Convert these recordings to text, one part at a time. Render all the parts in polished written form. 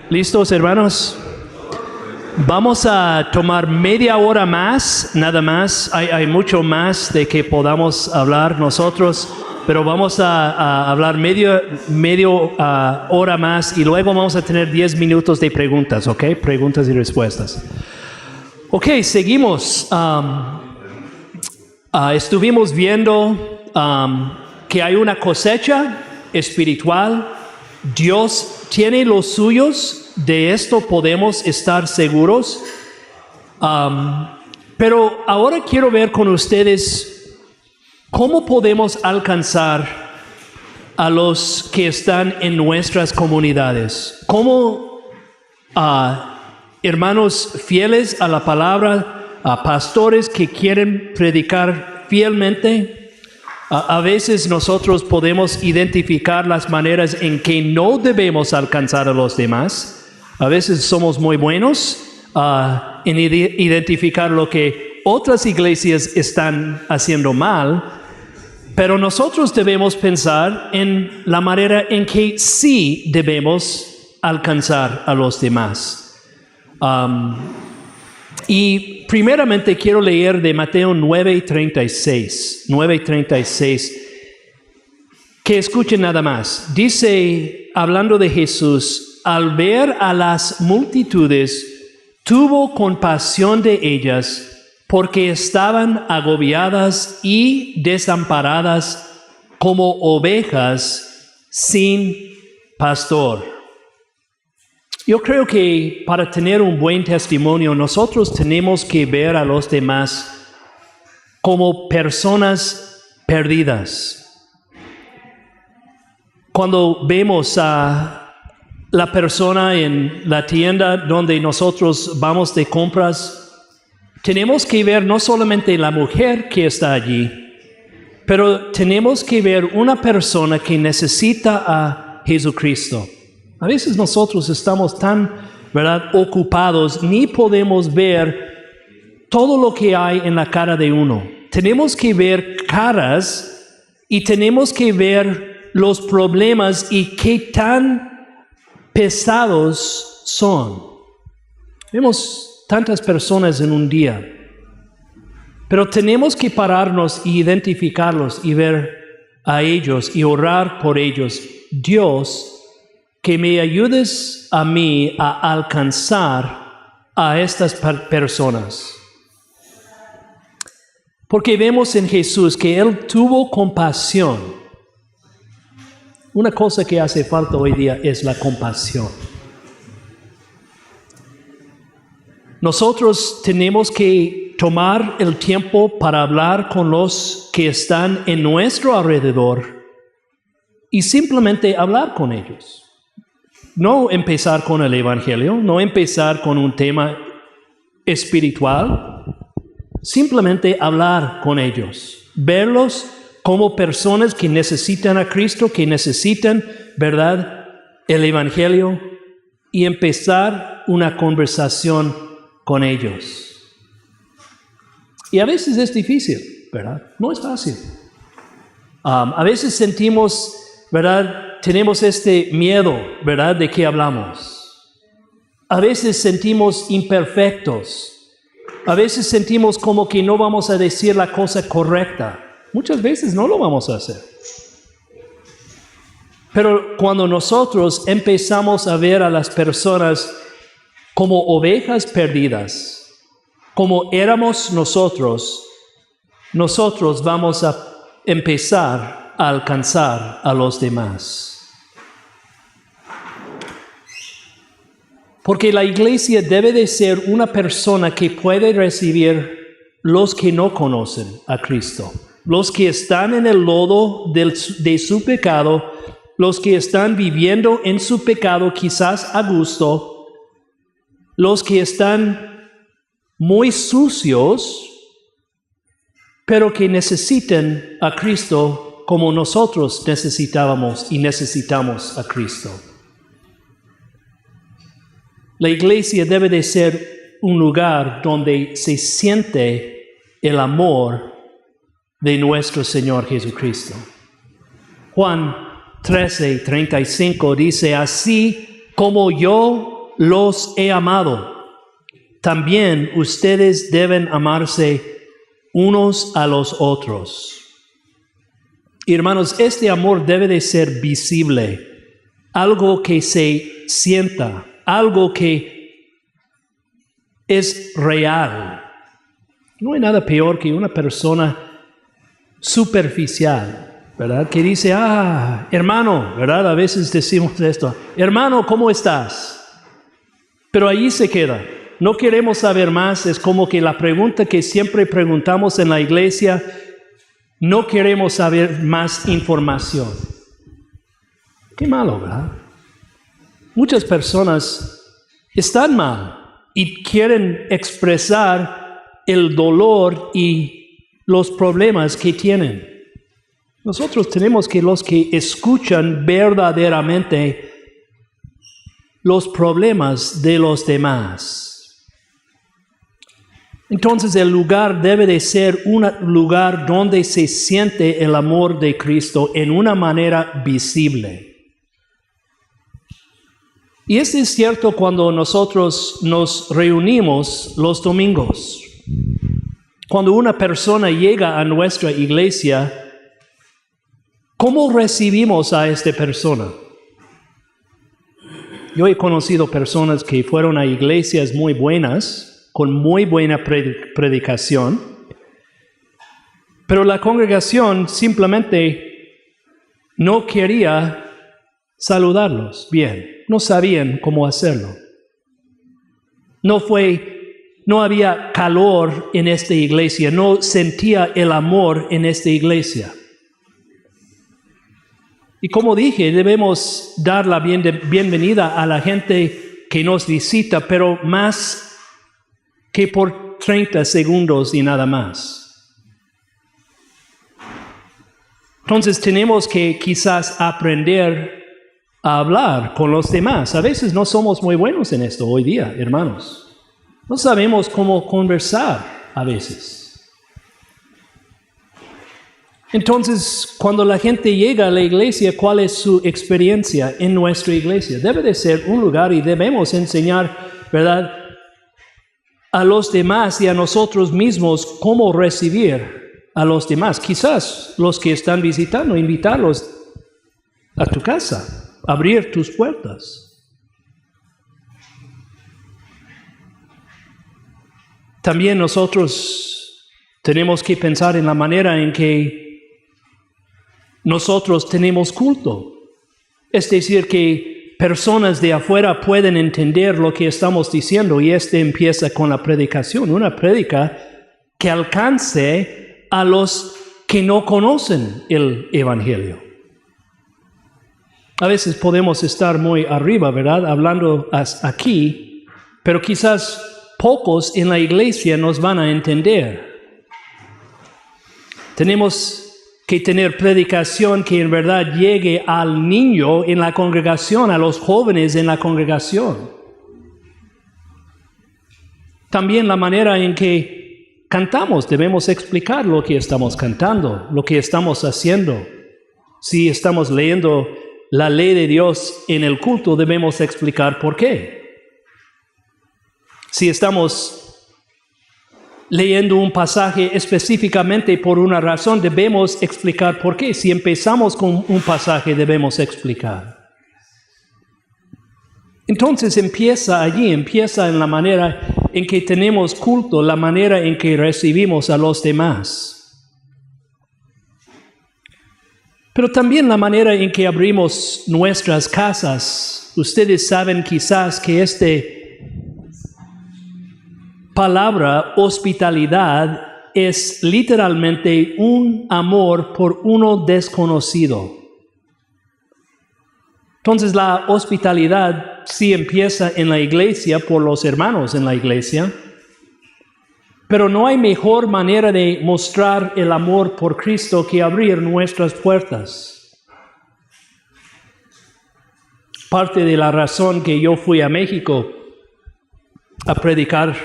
¿Listos, hermanos? Vamos a tomar media hora más, nada más. Hay mucho más de que podamos hablar nosotros, pero vamos a hablar medio hora más y luego vamos a tener 10 minutos de preguntas, ¿ok? Preguntas y respuestas. Ok, seguimos. Estuvimos viendo que hay una cosecha espiritual. Dios tiene los suyos, de esto podemos estar seguros. Pero ahora quiero ver con ustedes cómo podemos alcanzar a los que están en nuestras comunidades. Cómo hermanos fieles a la palabra, pastores que quieren predicar fielmente. A veces nosotros podemos identificar las maneras en que no debemos alcanzar a los demás. A veces somos muy buenos en identificar lo que otras iglesias están haciendo mal, pero nosotros debemos pensar en la manera en que sí debemos alcanzar a los demás. Y primeramente quiero leer de Mateo 9:36, que escuchen nada más. Dice, hablando de Jesús, al ver a las multitudes, tuvo compasión de ellas, porque estaban agobiadas y desamparadas como ovejas sin pastor. Yo creo que para tener un buen testimonio, nosotros tenemos que ver a los demás como personas perdidas. Cuando vemos a la persona en la tienda donde nosotros vamos de compras, tenemos que ver no solamente la mujer que está allí, pero tenemos que ver una persona que necesita a Jesucristo. A veces nosotros estamos tan, ocupados, ni podemos ver todo lo que hay en la cara de uno. Tenemos que ver caras y tenemos que ver los problemas y qué tan pesados son. Vemos tantas personas en un día, pero tenemos que pararnos y identificarlos y ver a ellos y orar por ellos. Dios, que me ayudes a mí a alcanzar a estas personas. Porque vemos en Jesús que Él tuvo compasión. Una cosa que hace falta hoy día es la compasión. Nosotros tenemos que tomar el tiempo para hablar con los que están en nuestro alrededor y simplemente hablar con ellos. No empezar con el Evangelio, no empezar con un tema espiritual, simplemente hablar con ellos, verlos como personas que necesitan a Cristo, que necesitan, ¿verdad?, el Evangelio, y empezar una conversación con ellos. Y a veces es difícil, ¿verdad? No es fácil. A veces sentimos, ¿verdad?, tenemos este miedo, ¿verdad?, de que hablamos. A veces sentimos imperfectos. A veces sentimos como que no vamos a decir la cosa correcta. Muchas veces no lo vamos a hacer. Pero cuando nosotros empezamos a ver a las personas como ovejas perdidas, como éramos nosotros vamos a empezar a alcanzar a los demás. Porque la iglesia debe de ser una persona que puede recibir los que no conocen a Cristo, los que están en el lodo de su pecado, los que están viviendo en su pecado quizás a gusto, los que están muy sucios, pero que necesitan a Cristo como nosotros necesitábamos y necesitamos a Cristo. La iglesia debe de ser un lugar donde se siente el amor de nuestro Señor Jesucristo. Juan 13:35 dice, así como yo los he amado, también ustedes deben amarse unos a los otros. Hermanos, este amor debe de ser visible, algo que se sienta, algo que es real. No hay nada peor que una persona superficial, ¿verdad? Que dice, hermano, ¿verdad? A veces decimos esto, hermano, ¿cómo estás? Pero ahí se queda. No queremos saber más. Es como que la pregunta que siempre preguntamos en la iglesia, no queremos saber más información. Qué malo, ¿verdad? Muchas personas están mal y quieren expresar el dolor y los problemas que tienen. Nosotros tenemos que los que escuchan verdaderamente los problemas de los demás. Entonces el lugar debe de ser un lugar donde se siente el amor de Cristo en una manera visible. Y esto es cierto cuando nosotros nos reunimos los domingos. Cuando una persona llega a nuestra iglesia, ¿cómo recibimos a esta persona? Yo he conocido personas que fueron a iglesias muy buenas, con muy buena predicación, pero la congregación simplemente no quería saludarlos bien, no sabían cómo hacerlo. No había calor en esta iglesia, no sentía el amor en esta iglesia. Y como dije, debemos dar la bienvenida a la gente que nos visita, pero más que por 30 segundos y nada más. Entonces tenemos que quizás aprender a hablar con los demás. A veces no somos muy buenos en esto hoy día, hermanos. No sabemos cómo conversar a veces. Entonces, cuando la gente llega a la iglesia, ¿cuál es su experiencia en nuestra iglesia? Debe de ser un lugar y debemos enseñar, ¿verdad?, a los demás y a nosotros mismos cómo recibir a los demás. Quizás los que están visitando, invitarlos a tu casa, abrir tus puertas. También nosotros tenemos que pensar en la manera en que nosotros tenemos culto. Es decir, que personas de afuera pueden entender lo que estamos diciendo, y empieza con la predicación, una prédica que alcance a los que no conocen el Evangelio. A veces podemos estar muy arriba, ¿verdad?, hablando aquí, pero quizás pocos en la iglesia nos van a entender. Tenemos que tener predicación que en verdad llegue al niño en la congregación, a los jóvenes en la congregación. También la manera en que cantamos, debemos explicar lo que estamos cantando, lo que estamos haciendo. Si estamos leyendo la ley de Dios en el culto, debemos explicar por qué. Si estamos leyendo un pasaje específicamente por una razón, debemos explicar por qué. Si empezamos con un pasaje, debemos explicar. Entonces empieza allí, empieza en la manera en que tenemos culto, la manera en que recibimos a los demás. Pero también la manera en que abrimos nuestras casas. Ustedes saben quizás que palabra hospitalidad es literalmente un amor por uno desconocido. Entonces la hospitalidad sí empieza en la iglesia por los hermanos en la iglesia, Pero no hay mejor manera de mostrar el amor por Cristo que abrir nuestras puertas. Parte de la razón que yo fui a México a predicar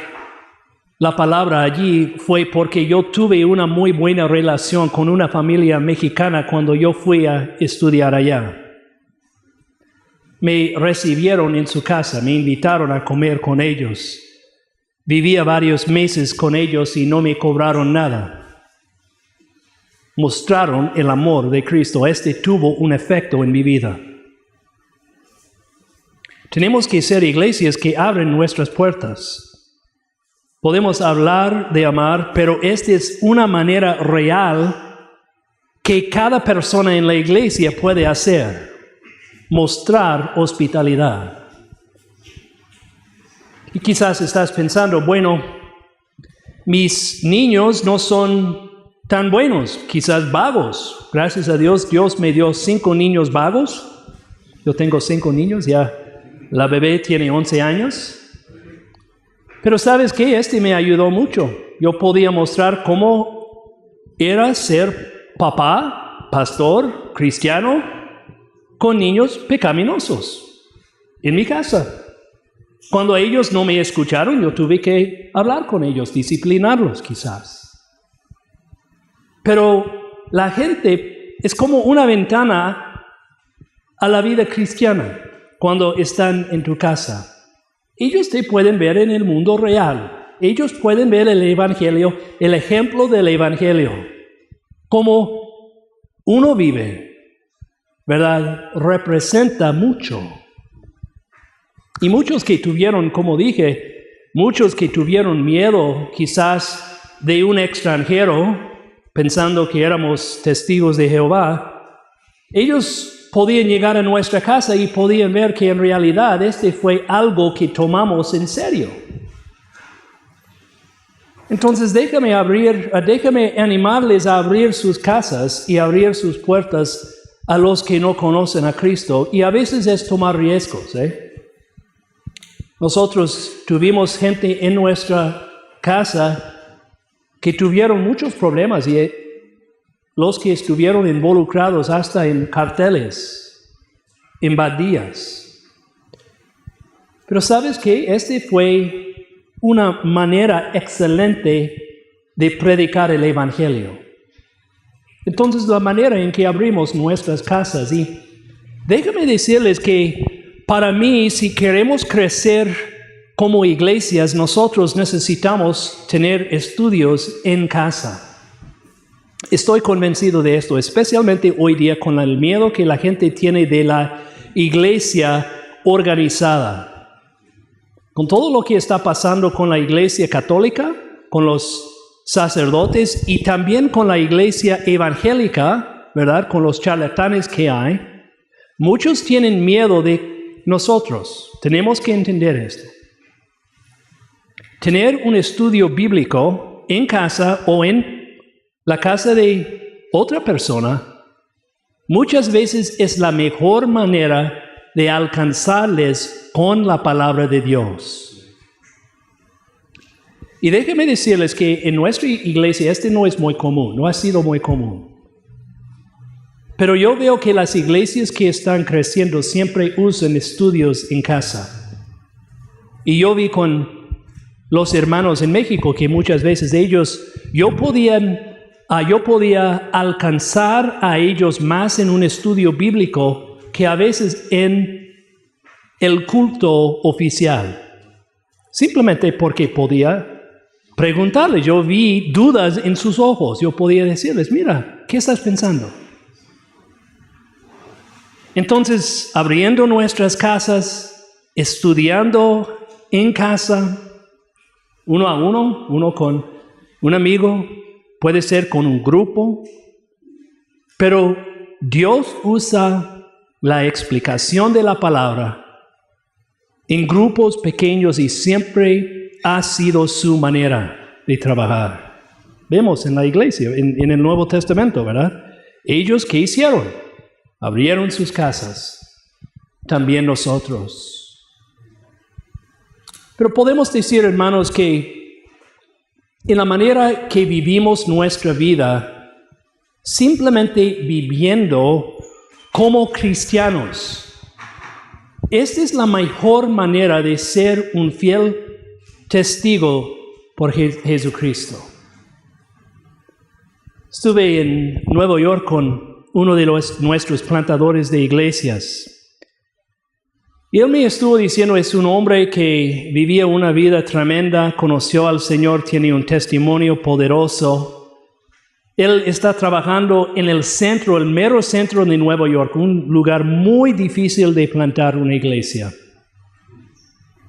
la palabra allí fue porque yo tuve una muy buena relación con una familia mexicana cuando yo fui a estudiar allá. Me recibieron en su casa, me invitaron a comer con ellos. Vivía varios meses con ellos y no me cobraron nada. Mostraron el amor de Cristo. Este tuvo un efecto en mi vida. Tenemos que ser iglesias que abren nuestras puertas. Podemos hablar de amar, pero esta es una manera real que cada persona en la iglesia puede hacer. Mostrar hospitalidad. Y quizás estás pensando, bueno, mis niños no son tan buenos, quizás vagos. Gracias a Dios, Dios me dio 5 niños vagos. Yo tengo 5 niños, ya la bebé tiene 11 años. Pero ¿sabes qué? Este me ayudó mucho. Yo podía mostrar cómo era ser papá, pastor, cristiano, con niños pecaminosos en mi casa. Cuando ellos no me escucharon, yo tuve que hablar con ellos, disciplinarlos quizás. Pero la gente es como una ventana a la vida cristiana cuando están en tu casa. Ellos te pueden ver en el mundo real. Ellos pueden ver el Evangelio, el ejemplo del Evangelio. Como uno vive, ¿verdad? Representa mucho. Y muchos que tuvieron, como dije, muchos que tuvieron miedo quizás de un extranjero, pensando que éramos testigos de Jehová, ellos podían llegar a nuestra casa y podían ver que en realidad este fue algo que tomamos en serio. Entonces déjame animarles a abrir sus casas y abrir sus puertas a los que no conocen a Cristo. Y a veces es tomar riesgos, Nosotros tuvimos gente en nuestra casa que tuvieron muchos problemas y los que estuvieron involucrados hasta en carteles, en baldías. Pero ¿sabes qué? Este fue una manera excelente de predicar el Evangelio. Entonces la manera en que abrimos nuestras casas, y déjame decirles que para mí, si queremos crecer como iglesias, nosotros necesitamos tener estudios en casa. Estoy convencido de esto, especialmente hoy día con el miedo que la gente tiene de la iglesia organizada. Con todo lo que está pasando con la iglesia católica, con los sacerdotes y también con la iglesia evangélica, ¿verdad? Con los charlatanes que hay, muchos tienen miedo de nosotros. Tenemos que entender esto. Tener un estudio bíblico en casa o en la casa de otra persona muchas veces es la mejor manera de alcanzarles con la palabra de Dios. Y déjenme decirles que en nuestra iglesia este no es muy común, no ha sido muy común. Pero yo veo que las iglesias que están creciendo siempre usan estudios en casa. Y yo vi con los hermanos en México que muchas veces yo podía alcanzar a ellos más en un estudio bíblico que a veces en el culto oficial. Simplemente porque podía preguntarles. Yo vi dudas en sus ojos. Yo podía decirles, mira, ¿qué estás pensando? Entonces, abriendo nuestras casas, estudiando en casa, uno a uno, uno con un amigo, puede ser con un grupo, pero Dios usa la explicación de la palabra en grupos pequeños y siempre ha sido su manera de trabajar. Vemos en la iglesia, en el Nuevo Testamento, ¿verdad? Ellos, ¿qué hicieron? Abrieron sus casas, también nosotros. Pero podemos decir, hermanos, que en la manera que vivimos nuestra vida, simplemente viviendo como cristianos. Esta es la mejor manera de ser un fiel testigo por Jesucristo. Estuve en Nueva York con uno de nuestros plantadores de iglesias. Y él me estuvo diciendo, es un hombre que vivía una vida tremenda, conoció al Señor, tiene un testimonio poderoso. Él está trabajando en el centro, el mero centro de Nueva York, un lugar muy difícil de plantar una iglesia.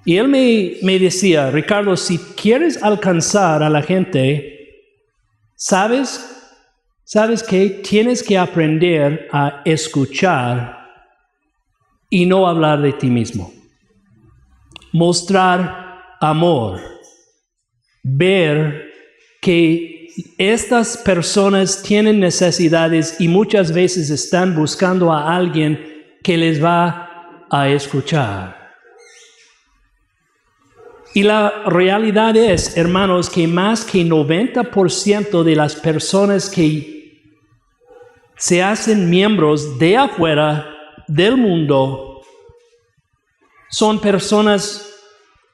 Y él me decía, Ricardo, si quieres alcanzar a la gente, ¿sabes qué? Tienes que aprender a escuchar y no hablar de ti mismo. Mostrar amor. Ver que estas personas tienen necesidades y muchas veces están buscando a alguien que les va a escuchar. Y la realidad es, hermanos, que más que 90% de las personas que se hacen miembros de afuera del mundo son personas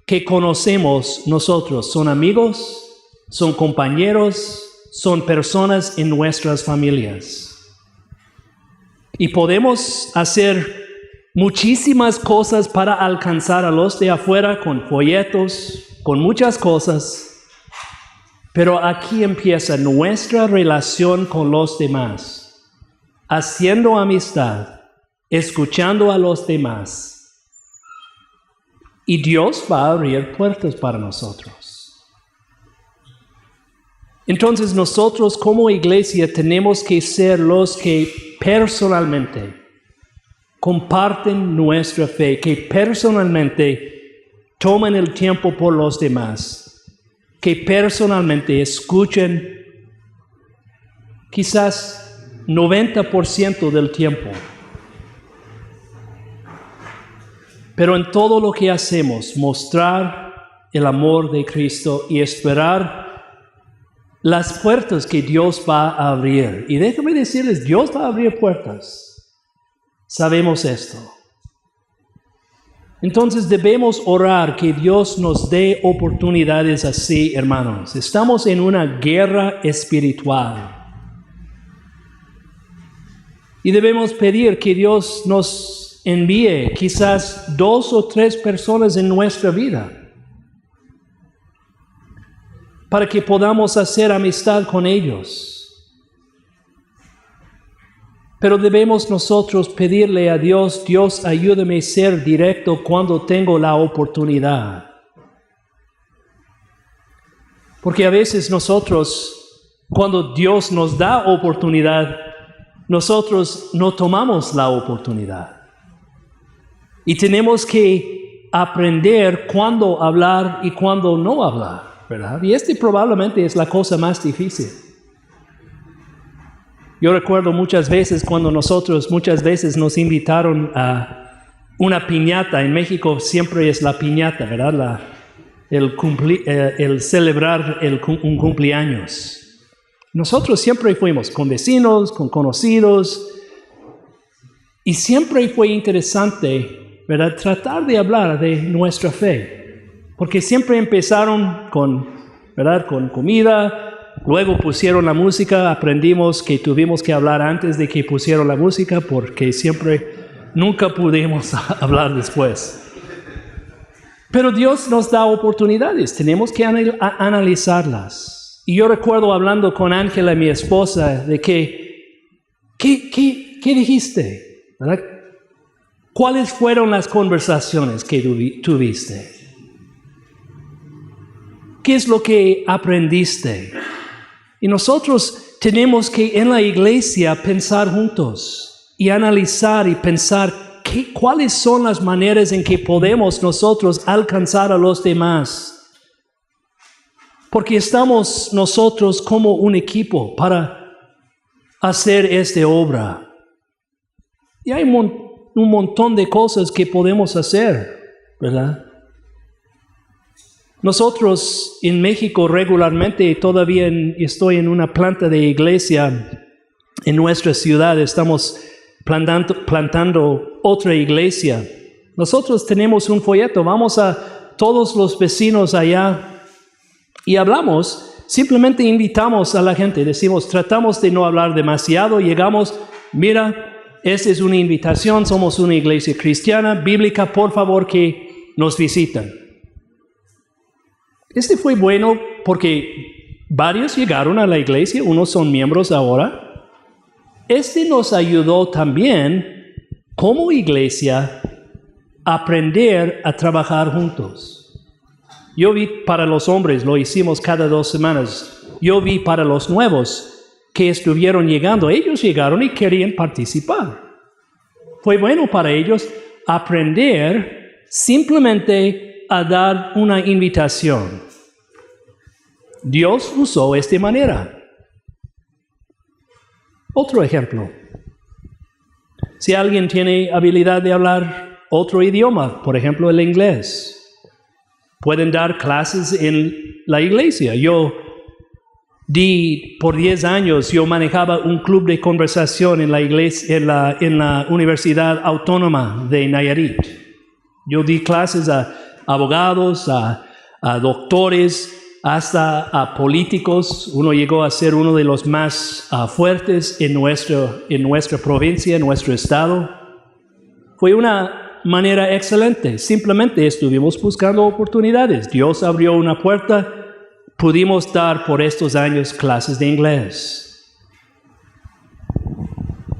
que conocemos nosotros, son amigos, son compañeros, son personas en nuestras familias. Y podemos hacer muchísimas cosas para alcanzar a los de afuera con folletos, con muchas cosas, pero aquí empieza nuestra relación con los demás, haciendo amistad, escuchando a los demás. Y Dios va a abrir puertas para nosotros. Entonces nosotros como iglesia tenemos que ser los que personalmente comparten nuestra fe, que personalmente tomen el tiempo por los demás, que personalmente escuchen quizás 90% del tiempo. Pero en todo lo que hacemos, mostrar el amor de Cristo y esperar las puertas que Dios va a abrir. Y déjame decirles, Dios va a abrir puertas. Sabemos esto. Entonces debemos orar que Dios nos dé oportunidades así, hermanos. Estamos en una guerra espiritual. Y debemos pedir que Dios nos envíe quizás 2 o 3 personas en nuestra vida para que podamos hacer amistad con ellos. Pero debemos nosotros pedirle a Dios, Dios, ayúdame a ser directo cuando tengo la oportunidad. Porque a veces nosotros, cuando Dios nos da oportunidad, nosotros no tomamos la oportunidad. Y tenemos que aprender cuándo hablar y cuándo no hablar, ¿verdad? Y probablemente es la cosa más difícil. Yo recuerdo muchas veces nos invitaron a una piñata. En México siempre es la piñata, ¿verdad? El celebrar un cumpleaños. Nosotros siempre fuimos con vecinos, con conocidos. Y siempre fue interesante, ¿verdad? Tratar de hablar de nuestra fe. Porque siempre empezaron ¿verdad? Con comida. Luego pusieron la música, aprendimos que tuvimos que hablar antes de que pusieron la música porque nunca pudimos hablar después. Pero Dios nos da oportunidades, tenemos que analizarlas. Y yo recuerdo hablando con Ángela, mi esposa, de ¿qué dijiste? ¿Verdad? ¿Cuáles fueron las conversaciones que tuviste? ¿Qué es lo que aprendiste? Y nosotros tenemos que en la iglesia pensar juntos y analizar y pensar cuáles son las maneras en que podemos nosotros alcanzar a los demás. Porque estamos nosotros como un equipo para hacer esta obra. Y hay un montón de cosas que podemos hacer, ¿verdad? Nosotros en México regularmente, todavía estoy en una planta de iglesia en nuestra ciudad, estamos plantando otra iglesia. Nosotros tenemos un folleto, vamos a todos los vecinos allá y hablamos, simplemente invitamos a la gente, decimos, tratamos de no hablar demasiado, llegamos, mira, esta es una invitación, somos una iglesia cristiana, bíblica, por favor que nos visiten. Este fue bueno porque varios llegaron a la iglesia, unos son miembros ahora. Este nos ayudó también como iglesia a aprender a trabajar juntos. Yo vi para los hombres, lo hicimos cada 2 semanas. Yo vi para los nuevos que estuvieron llegando, ellos llegaron y querían participar. Fue bueno para ellos aprender simplemente a dar una invitación. Dios usó esta manera. Otro ejemplo. Si alguien tiene habilidad de hablar otro idioma, por ejemplo el inglés, pueden dar clases en la iglesia. Por 10 años, yo manejaba un club de conversación en la iglesia, en la Universidad Autónoma de Nayarit. Yo di clases a abogados, a doctores, hasta a políticos. Uno llegó a ser uno de los más fuertes en nuestra provincia, en nuestro estado. Fue una manera excelente. Simplemente estuvimos buscando oportunidades. Dios abrió una puerta. Pudimos dar por estos años clases de inglés.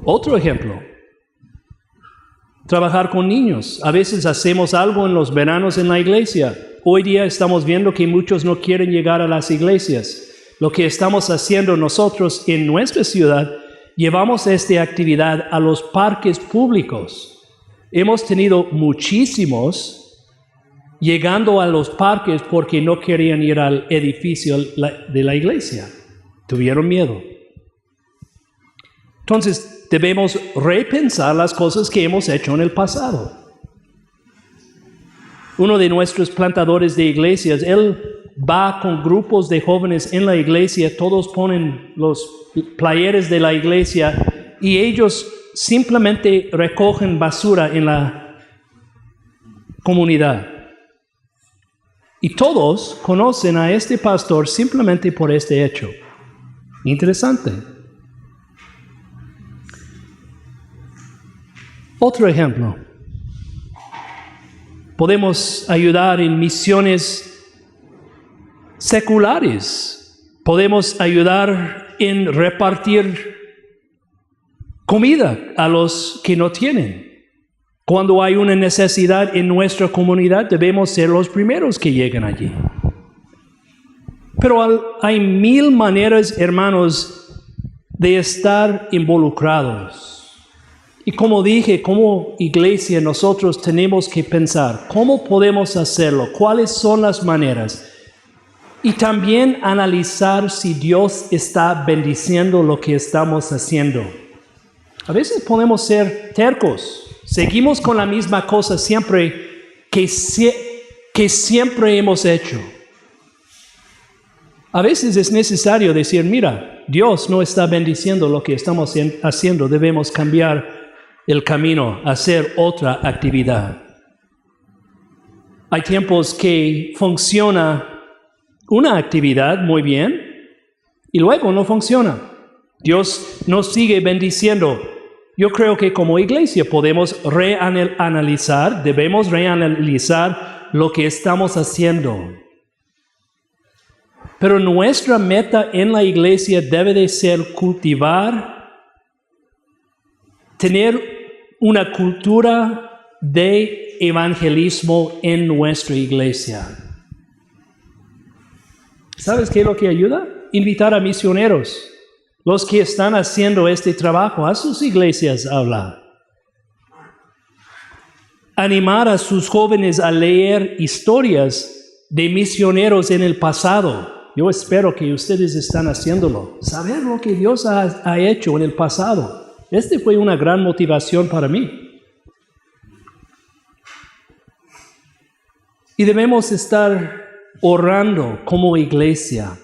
Otro ejemplo. Trabajar con niños. A veces hacemos algo en los veranos en la iglesia. Hoy día estamos viendo que muchos no quieren llegar a las iglesias. Lo que estamos haciendo nosotros en nuestra ciudad, llevamos esta actividad a los parques públicos. Hemos tenido muchísimos llegando a los parques porque no querían ir al edificio de la iglesia. Tuvieron miedo. Entonces, debemos repensar las cosas que hemos hecho en el pasado. Uno de nuestros plantadores de iglesias, él va con grupos de jóvenes en la iglesia, todos ponen los playeres de la iglesia y ellos simplemente recogen basura en la comunidad. Y todos conocen a este pastor simplemente por este hecho. Interesante. Otro ejemplo. Podemos ayudar en misiones seculares. Podemos ayudar en repartir comida a los que no tienen. Cuando hay una necesidad en nuestra comunidad, debemos ser los primeros que lleguen allí. Pero hay 1000 maneras, hermanos, de estar involucrados. Y como dije, como iglesia nosotros tenemos que pensar, ¿cómo podemos hacerlo? ¿Cuáles son las maneras? Y también analizar si Dios está bendiciendo lo que estamos haciendo. A veces podemos ser tercos. Seguimos con la misma cosa siempre que siempre hemos hecho. A veces es necesario decir, mira, Dios no está bendiciendo lo que estamos haciendo. Debemos cambiar el camino, hacer otra actividad. Hay tiempos que funciona una actividad muy bien y luego no funciona. Dios nos sigue bendiciendo. Yo creo que como iglesia podemos debemos reanalizar lo que estamos haciendo. Pero nuestra meta en la iglesia debe de ser tener una cultura de evangelismo en nuestra iglesia. ¿Sabes qué es lo que ayuda? Invitar a misioneros. Los que están haciendo este trabajo, a sus iglesias hablar. Animar a sus jóvenes a leer historias de misioneros en el pasado. Yo espero que ustedes están haciéndolo. Saber lo que Dios ha hecho en el pasado. Fue una gran motivación para mí. Y debemos estar orando como iglesia,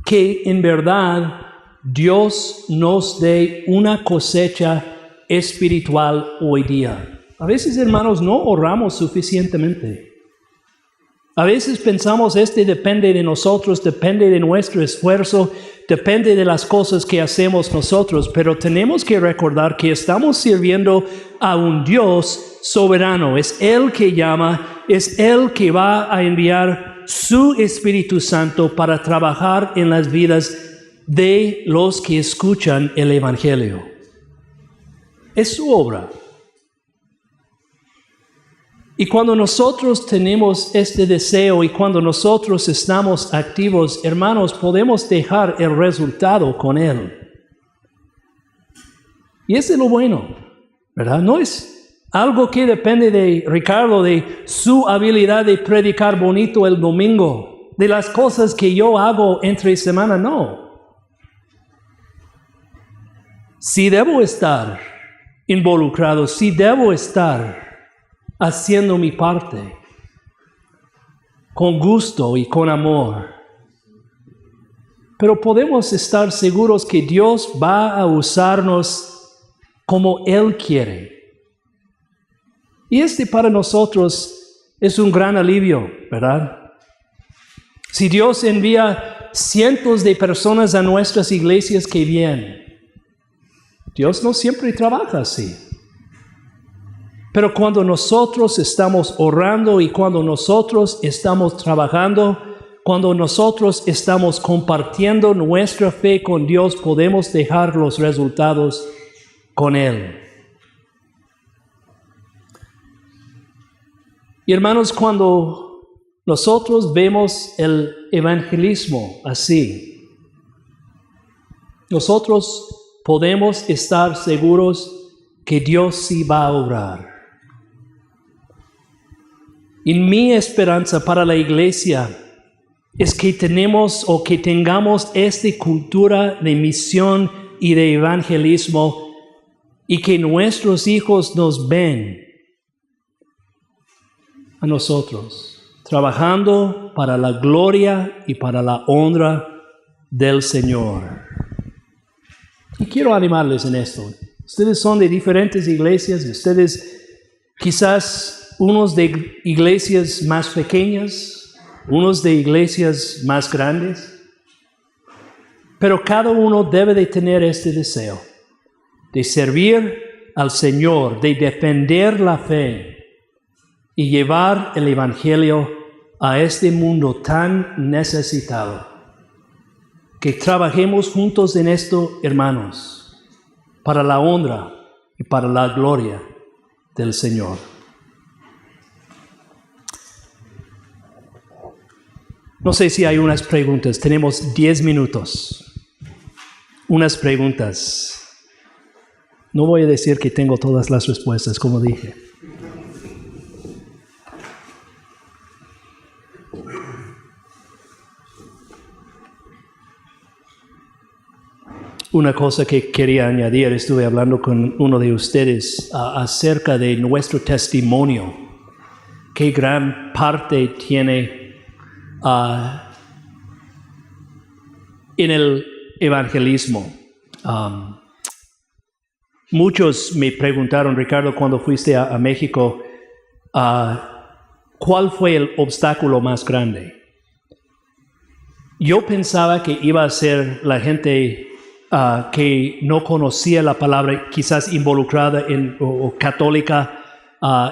que en verdad Dios nos dé una cosecha espiritual hoy día. A veces, hermanos, no oramos suficientemente. A veces pensamos, depende de nosotros, depende de nuestro esfuerzo, depende de las cosas que hacemos nosotros, pero tenemos que recordar que estamos sirviendo a un Dios soberano. Es Él que llama, es Él que va a enviar su Espíritu Santo para trabajar en las vidas de los que escuchan el Evangelio. Es su obra. Y cuando nosotros tenemos este deseo y cuando nosotros estamos activos, hermanos, podemos dejar el resultado con Él. Y eso es lo bueno, ¿verdad? No es algo que depende de Ricardo, de su habilidad de predicar bonito el domingo, de las cosas que yo hago entre semana, no. Si debo estar involucrado, si debo estar haciendo mi parte, con gusto y con amor. Pero podemos estar seguros que Dios va a usarnos como Él quiere. Y para nosotros es un gran alivio, ¿verdad? Si Dios envía cientos de personas a nuestras iglesias, que bien. Dios no siempre trabaja así. Pero cuando nosotros estamos orando y cuando nosotros estamos trabajando, cuando nosotros estamos compartiendo nuestra fe con Dios, podemos dejar los resultados con Él. Y hermanos, cuando nosotros vemos el evangelismo así, nosotros podemos estar seguros que Dios sí va a obrar. Y mi esperanza para la iglesia es que tengamos esta cultura de misión y de evangelismo y que nuestros hijos nos ven a nosotros, trabajando para la gloria y para la honra del Señor. Y quiero animarles en esto. Ustedes son de diferentes iglesias, ustedes quizás unos de iglesias más pequeñas, unos de iglesias más grandes, pero cada uno debe de tener este deseo de servir al Señor, de defender la fe y llevar el Evangelio a este mundo tan necesitado. Que trabajemos juntos en esto, hermanos, para la honra y para la gloria del Señor. No sé si hay unas preguntas. Tenemos 10 minutos. Unas preguntas. No voy a decir que tengo todas las respuestas, como dije. Una cosa que quería añadir, estuve hablando con uno de ustedes acerca de nuestro testimonio. Qué gran parte tiene en el evangelismo. Muchos me preguntaron, Ricardo, cuando fuiste a México, ¿cuál fue el obstáculo más grande? Yo pensaba que iba a ser la gente que no conocía la palabra, quizás involucrada o católica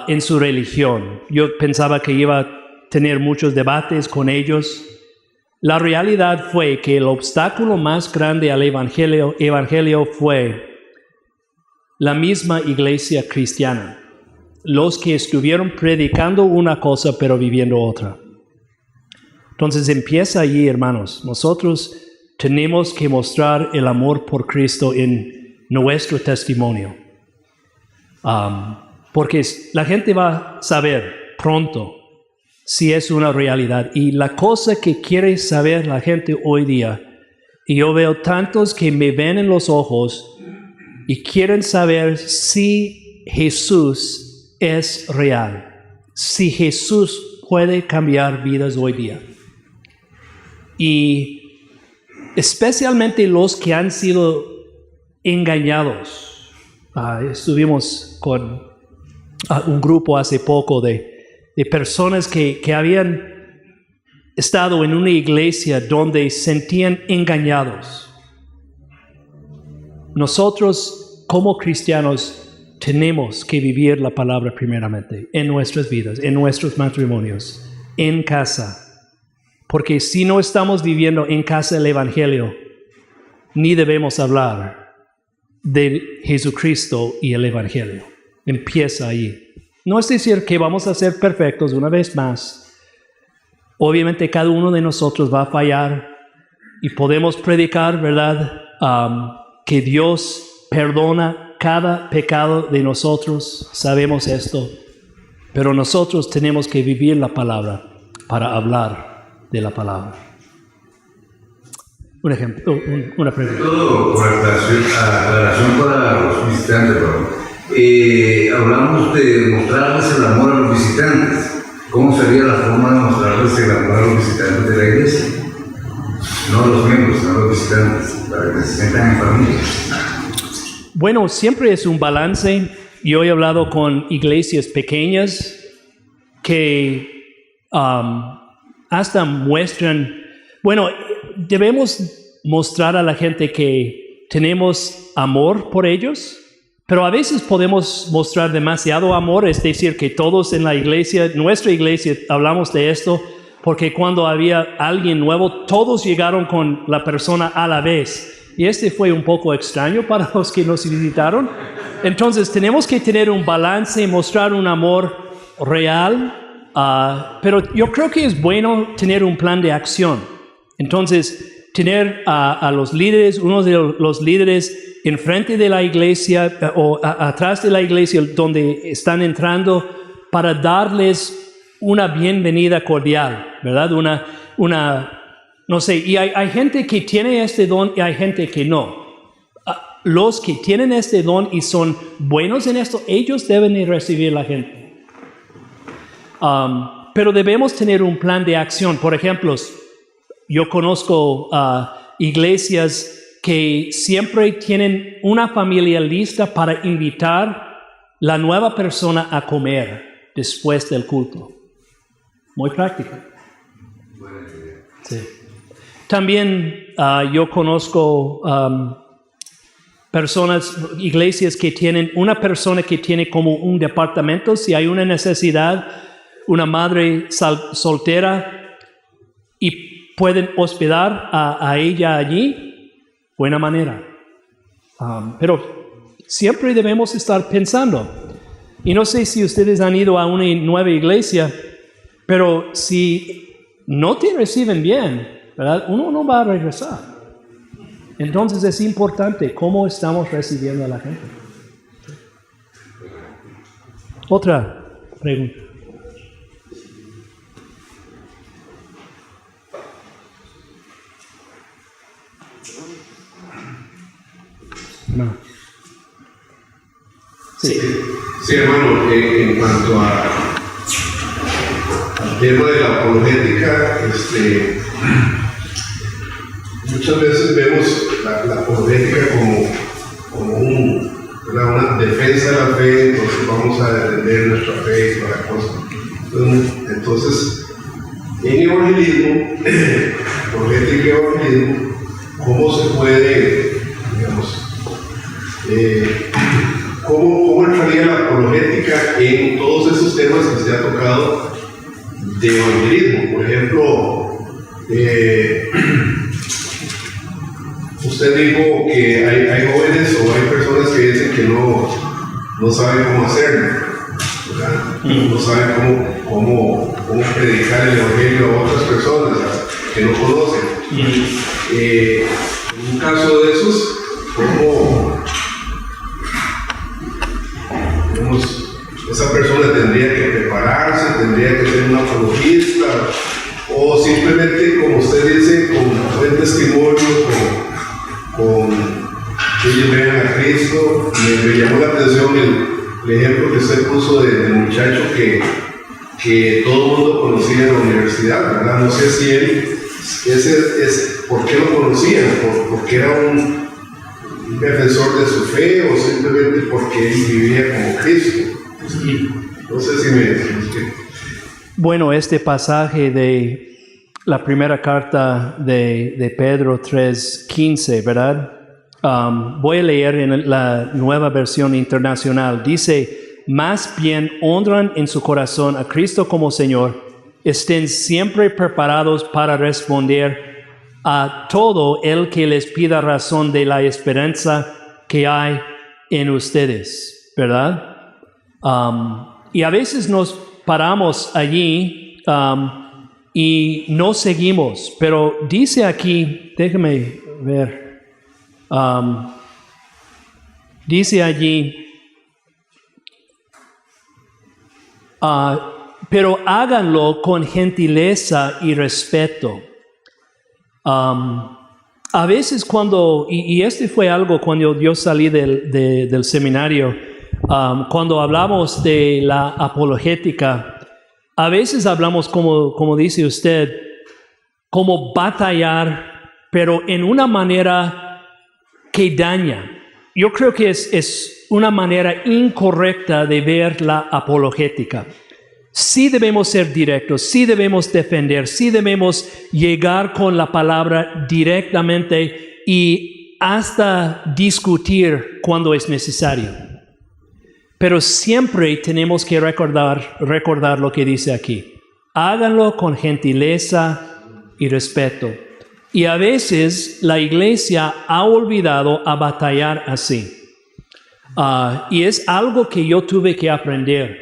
en su religión. Yo pensaba que iba a tener muchos debates con ellos. La realidad fue que el obstáculo más grande al evangelio fue la misma iglesia cristiana. Los que estuvieron predicando una cosa pero viviendo otra. Entonces empieza allí, hermanos. Nosotros tenemos que mostrar el amor por Cristo en nuestro testimonio. Porque la gente va a saber pronto si es una realidad. Y la cosa que quiere saber la gente hoy día, y yo veo tantos que me ven en los ojos y quieren saber si Jesús es real, si Jesús puede cambiar vidas hoy día. Y especialmente los que han sido engañados. Estuvimos con un grupo hace poco de personas que habían estado en una iglesia donde sentían engañados. Nosotros, como cristianos, tenemos que vivir la palabra primeramente en nuestras vidas, en nuestros matrimonios, en casa. Porque si no estamos viviendo en casa el Evangelio, ni debemos hablar de Jesucristo y el Evangelio. Empieza ahí. No es decir que vamos a ser perfectos una vez más. Obviamente cada uno de nosotros va a fallar y podemos predicar, ¿verdad? Que Dios perdona cada pecado de nosotros. Sabemos esto. Pero nosotros tenemos que vivir la palabra para hablar de la palabra. Un ejemplo, una pregunta. Todo con relación para los visitantes, hablamos de mostrarles el amor a los visitantes. ¿Cómo sería la forma de mostrarles el amor a los visitantes de la iglesia? No a los miembros, sino a los visitantes, para que se sientan en familia. Bueno, siempre es un balance. Yo he hablado con iglesias pequeñas que hasta muestran, bueno, debemos mostrar a la gente que tenemos amor por ellos, pero a veces podemos mostrar demasiado amor, es decir, que todos en la iglesia, nuestra iglesia, hablamos de esto, porque cuando había alguien nuevo, todos llegaron con la persona a la vez. Y fue un poco extraño para los que nos visitaron. Entonces, tenemos que tener un balance y mostrar un amor real. Pero yo creo que es bueno tener un plan de acción. Entonces, tener a los líderes, uno de los líderes enfrente de la iglesia o atrás de la iglesia donde están entrando para darles una bienvenida cordial, ¿verdad? No sé, y hay gente que tiene este don y hay gente que no. Los que tienen este don y son buenos en esto, ellos deben de recibir a la gente. Pero debemos tener un plan de acción. Por ejemplo, yo conozco iglesias que siempre tienen una familia lista para invitar la nueva persona a comer después del culto. Muy práctico. Sí. También yo conozco iglesias que tienen una persona que tiene como un departamento. Si hay una necesidad, una madre soltera y pueden hospedar a ella allí, buena manera. Pero siempre debemos estar pensando. Y no sé si ustedes han ido a una nueva iglesia, pero si no te reciben bien, ¿verdad? Uno no va a regresar. Entonces es importante cómo estamos recibiendo a la gente. Otra pregunta. No. Sí, hermano, en cuanto al tema de la apologética, muchas veces vemos la apologética como una defensa de la fe, entonces vamos a defender nuestra fe y toda la cosa. Entonces, en evangelismo, apologética y evangelismo, ¿cómo se puede, digamos, ¿cómo entraría la apologética en todos esos temas que se ha tocado de evangelismo? Por ejemplo, usted dijo que hay jóvenes o hay personas que dicen que no saben cómo hacerlo, ¿verdad? No saben cómo predicar el evangelio a otras personas que no conocen. En un caso de esos, esa persona tendría que prepararse, tendría que ser un apologista, o simplemente, como usted dice, con buen testimonio, con que ellos vean a Cristo. Me llamó la atención el ejemplo que usted puso del muchacho que que todo el mundo conocía en la universidad, ¿verdad? No sé si él, ¿por qué lo conocían? ¿Porque era un defensor de su fe o simplemente porque él vivía como Cristo? No sé si me expliqué. Bueno, este pasaje de la primera carta de Pedro 3:15, ¿verdad? Voy a leer en la Nueva Versión Internacional. Dice, más bien honran en su corazón a Cristo como Señor, estén siempre preparados para responder a todo el que les pida razón de la esperanza que hay en ustedes, ¿verdad? Y a veces nos paramos allí y no seguimos, pero dice aquí, déjame ver, dice allí, pero háganlo con gentileza y respeto. A veces cuando, y este fue algo cuando yo salí del seminario, cuando hablamos de la apologética, a veces hablamos como dice usted, como batallar, pero en una manera que daña. Yo creo que es una manera incorrecta de ver la apologética. Sí debemos ser directos, sí debemos defender, sí debemos llegar con la palabra directamente y hasta discutir cuando es necesario. Pero siempre tenemos que recordar lo que dice aquí. Háganlo con gentileza y respeto. Y a veces la iglesia ha olvidado a batallar así. Y es algo que yo tuve que aprender.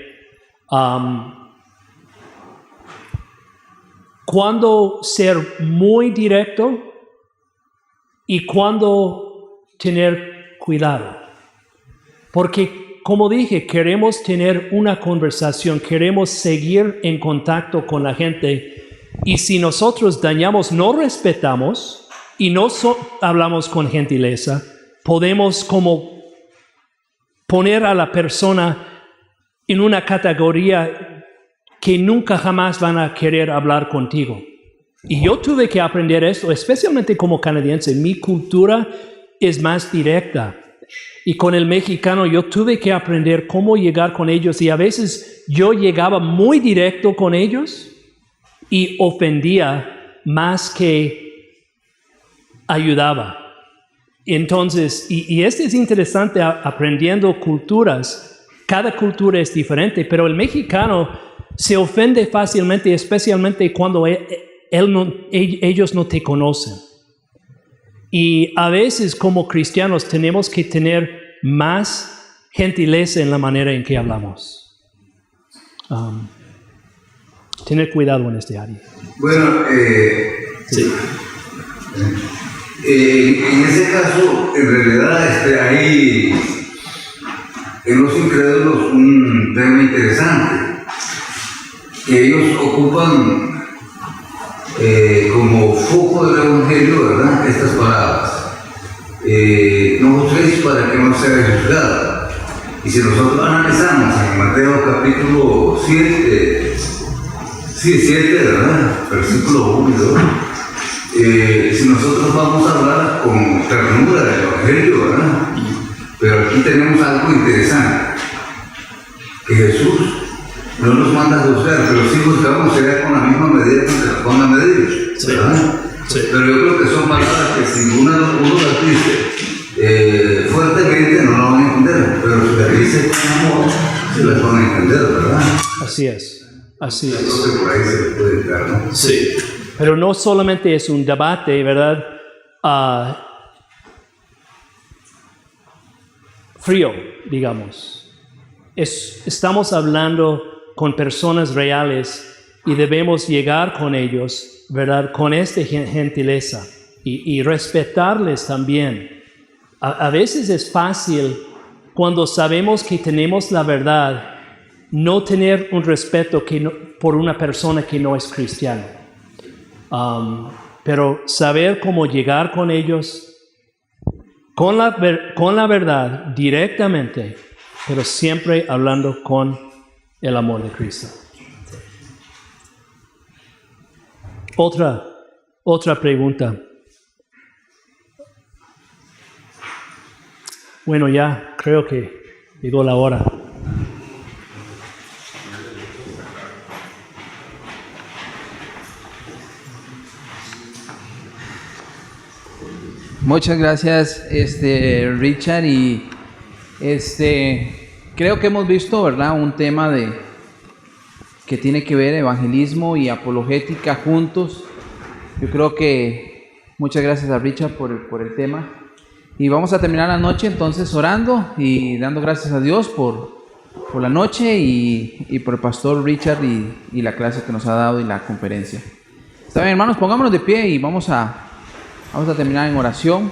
Cuando ser muy directo y cuando tener cuidado. Porque, como dije, queremos tener una conversación, queremos seguir en contacto con la gente. Y si nosotros dañamos, no respetamos y no hablamos con gentileza, podemos como poner a la persona en una categoría que nunca jamás van a querer hablar contigo. Y yo tuve que aprender esto, especialmente como canadiense. Mi cultura es más directa. Y con el mexicano yo tuve que aprender cómo llegar con ellos. Y a veces yo llegaba muy directo con ellos y ofendía más que ayudaba. Entonces, y este es interesante aprendiendo culturas. Cada cultura es diferente, pero el mexicano se ofende fácilmente, especialmente cuando ellos no te conocen. Y a veces como cristianos tenemos que tener más gentileza en la manera en que hablamos. Tener cuidado en este área. Bueno, sí. En ese caso, en realidad hay en los incrédulos un tema interesante. Que ellos ocupan como foco del Evangelio, ¿verdad? Estas palabras. No juzguéis para que no seáis juzgados. Y si nosotros analizamos en Mateo capítulo 7, ¿verdad? Versículo 1 y 2. Si nosotros vamos a hablar con ternura del Evangelio, ¿verdad? Pero aquí tenemos algo interesante. Que Jesús no nos manda a juzgar, pero si juzgamos será con la misma medida que se nos ponga a medir, ¿verdad? Sí. Pero yo creo que son palabras que si uno las dice fuertemente no las van a entender, pero si las dice con amor, se las van a entender, ¿verdad? Así es. Entonces por ahí se les puede entrar, ¿no? Sí. Pero no solamente es un debate, ¿verdad? Frío, digamos. Estamos hablando con personas reales y debemos llegar con ellos, ¿verdad? Con esta gentileza y respetarles también. A veces es fácil cuando sabemos que tenemos la verdad no tener un respeto por una persona que no es cristiana. Pero saber cómo llegar con ellos con la verdad directamente, pero siempre hablando con el amor de Cristo. Otra pregunta. Bueno, ya creo que llegó la hora. Muchas gracias, Richard, y creo que hemos visto, ¿verdad?, un tema que tiene que ver evangelismo y apologética juntos. Yo creo que muchas gracias a Richard por el tema, y vamos a terminar la noche entonces orando y dando gracias a Dios por la noche y por el pastor Richard y la clase que nos ha dado y la conferencia. Está bien, hermanos, pongámonos de pie y vamos a terminar en oración.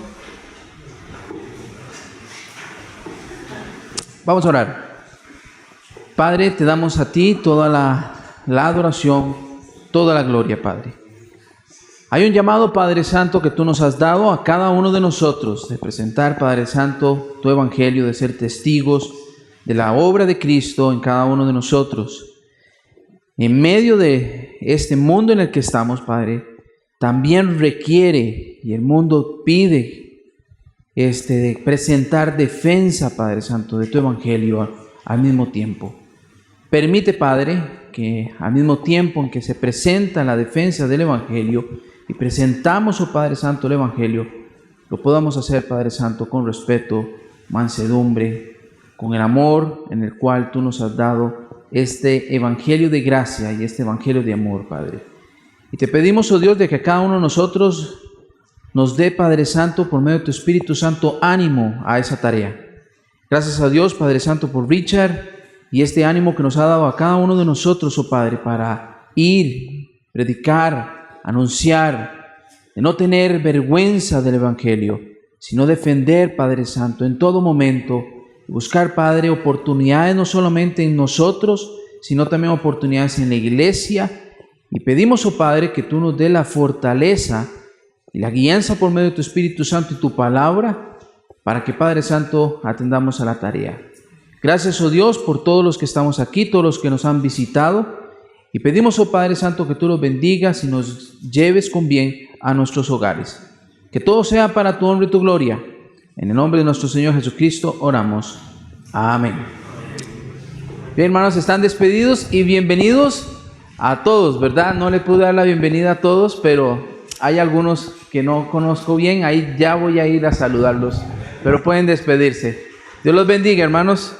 Vamos a orar. Padre, te damos a ti toda la adoración, toda la gloria, Padre. Hay un llamado, Padre Santo, que tú nos has dado a cada uno de nosotros de presentar, Padre Santo, tu evangelio, de ser testigos de la obra de Cristo en cada uno de nosotros. En medio de este mundo en el que estamos, Padre, también requiere y el mundo pide de presentar defensa, Padre Santo, de tu evangelio al mismo tiempo. Permite, Padre, que al mismo tiempo en que se presenta la defensa del evangelio y presentamos, oh Padre Santo, el evangelio, lo podamos hacer, Padre Santo, con respeto, mansedumbre, con el amor en el cual tú nos has dado este evangelio de gracia y este evangelio de amor, Padre. Y te pedimos, oh Dios, de que cada uno de nosotros nos dé, Padre Santo, por medio de tu Espíritu Santo, ánimo a esa tarea. Gracias a Dios, Padre Santo, por Richard y este ánimo que nos ha dado a cada uno de nosotros, oh Padre, para ir, predicar, anunciar, de no tener vergüenza del evangelio, sino defender, Padre Santo, en todo momento, buscar, Padre, oportunidades no solamente en nosotros, sino también oportunidades en la iglesia. Y pedimos, oh Padre, que tú nos dé la fortaleza y la guianza por medio de tu Espíritu Santo y tu palabra, para que, Padre Santo, atendamos a la tarea. Gracias, oh Dios, por todos los que estamos aquí, todos los que nos han visitado, y pedimos, oh Padre Santo, que tú los bendigas y nos lleves con bien a nuestros hogares. Que todo sea para tu honra y tu gloria. En el nombre de nuestro Señor Jesucristo oramos. Amén. Bien, hermanos, están despedidos y bienvenidos a todos, ¿verdad? No le pude dar la bienvenida a todos, pero hay algunos que no conozco bien. Ahí ya voy a ir a saludarlos, pero pueden despedirse. Dios los bendiga, hermanos.